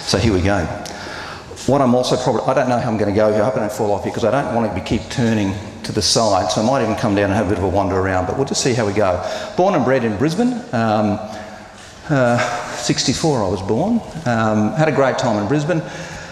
So here we go. What I'm also probably, I don't know how I'm going to go here. I hope I don't fall off here because I don't want to keep turning to the side, so I might even come down and have a bit of a wander around, but we'll just see how we go. Born and bred in Brisbane, 64 I was born. Had a great time in Brisbane.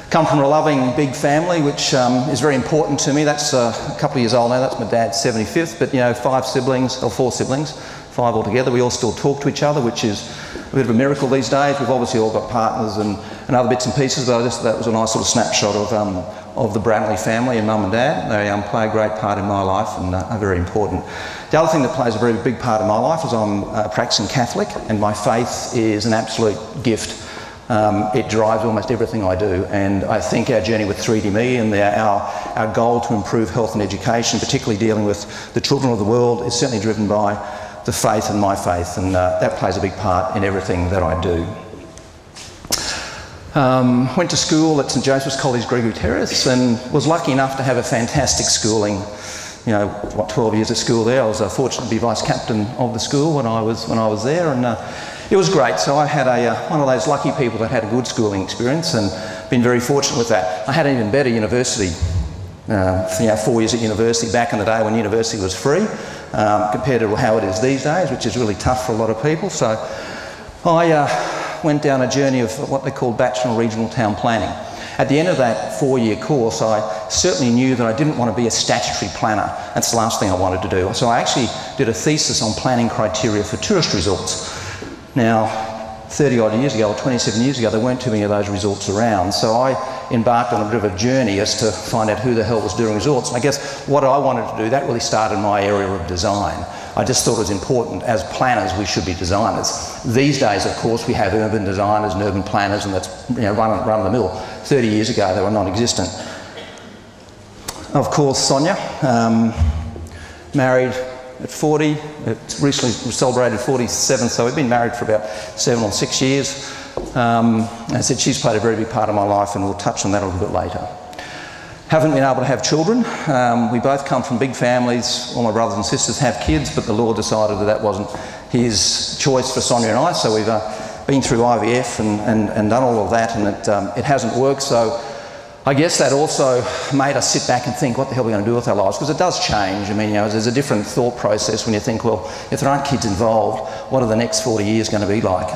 Come from a loving big family, which is very important to me. That's a couple of years old now. That's my dad's 75th, but you know, 4 siblings, 5 altogether. We all still talk to each other, which is a bit of a miracle these days. We've obviously all got partners and other bits and pieces, but that was a nice sort of snapshot of the Brannelly family and mum and dad. They play a great part in my life and are very important. The other thing that plays a very big part in my life is I'm a practicing Catholic, and my faith is an absolute gift. It drives almost everything I do, and I think our journey with 3DMe and our goal to improve health and education, particularly dealing with the children of the world, is certainly driven by the faith and my faith, and that plays a big part in everything that I do. Went to school at St Joseph's College, Gregory Terrace, and was lucky enough to have a fantastic schooling. You know, 12 years at school there. I was fortunate to be vice captain of the school when I was there, and it was great. So I had one of those lucky people that had a good schooling experience, and been very fortunate with that. I had an even better university. 4 years at university back in the day when university was free, compared to how it is these days, which is really tough for a lot of people. So I went down a journey of what they call Bachelor in Regional Town Planning. At the end of that 4-year course, I certainly knew that I didn't want to be a statutory planner. That's the last thing I wanted to do. So I actually did a thesis on planning criteria for tourist resorts. Now, 30 odd years ago, or 27 years ago, there weren't too many of those resorts around. So I embarked on a bit of a journey as to find out who the hell was doing resorts. And I guess what I wanted to do, that really started in my area of design. I just thought it was important, as planners, we should be designers. These days, of course, we have urban designers and urban planners, and that's run of the mill. 30 years ago, they were non-existent. Of course, Sonia, married at 40, recently celebrated 47, so we've been married for about 7 or 6 years. As I said, she's played a very big part of my life, and we'll touch on that a little bit later. Haven't been able to have children. We both come from big families. All my brothers and sisters have kids, but the Lord decided that wasn't his choice for Sonia and I, so we've been through IVF and done all of that, and it hasn't worked. So I guess that also made us sit back and think, what the hell are we going to do with our lives? Because it does change. I mean, there's a different thought process when you think, well, if there aren't kids involved, what are the next 40 years going to be like?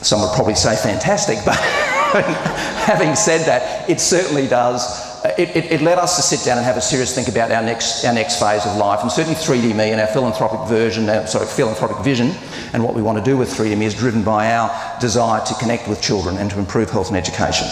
Some would probably say fantastic, but having said that, it certainly does. It led us to sit down and have a serious think about our next phase of life, and certainly 3DMe and our philanthropic vision, and what we want to do with 3DMe is driven by our desire to connect with children and to improve health and education.